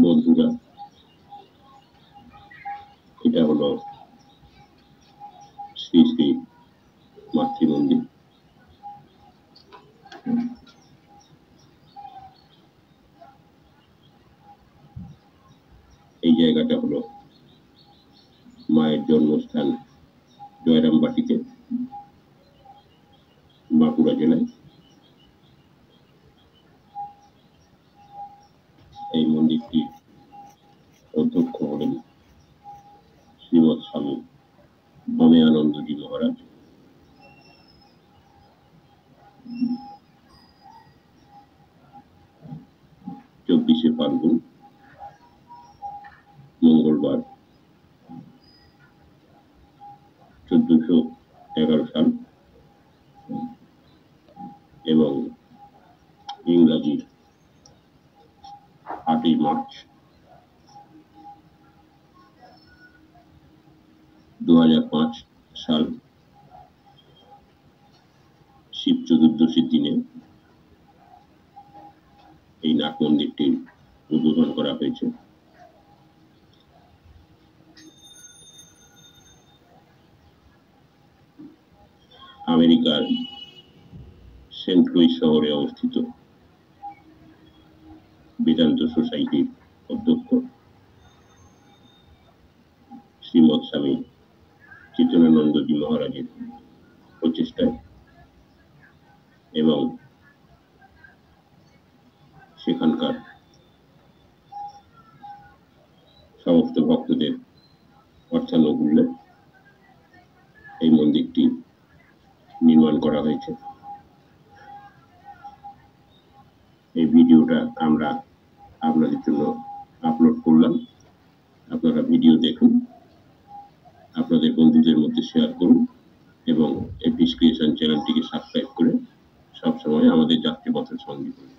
বন্ধুরা, এটা হলো শ্রী শ্রী মাতৃ মন্দির। এই জায়গাটা হলো মায়ের জন্মস্থান জয়রামবাটিতে, বাঁকুড়া জেলায়। এই মন্দিরটির অধ্যক্ষ হলেন শ্রীমৎ স্বামী অমেয়ানন্দজি মহারাজ। চব্বিশে ফাল্গুন মঙ্গলবার 1411 সাল এবং ইংরাজির 8ই মার্চ 2005 সাল শিব চতুর্দশীর দিনে এই নাট মন্দিরটির উদ্বোধন করা হয়েছে। আমেরিকার সেন্ট লুইস শহরে অবস্থিত বেদান্ত সোসাইটির অধ্যক্ষ শ্রীমৎ স্বামী চিত্তনানন্দজি মহারাজের প্রচেষ্টায় এবং সেখানকার সমস্ত ভক্তদের অর্থানুকূল্যে এই মন্দিরটি নির্মাণ করা হয়েছে। এই ভিডিওটা আমরা আপনাদের জন্য আপলোড করলাম। আপনারা ভিডিও দেখুন, আপনাদের বন্ধুদের মধ্যে শেয়ার করুন এবং এপিস ক্রিয়েশন চ্যানেলটিকে সাবস্ক্রাইব করে সবসময় আমাদের যাত্রীপথের সঙ্গে করুন।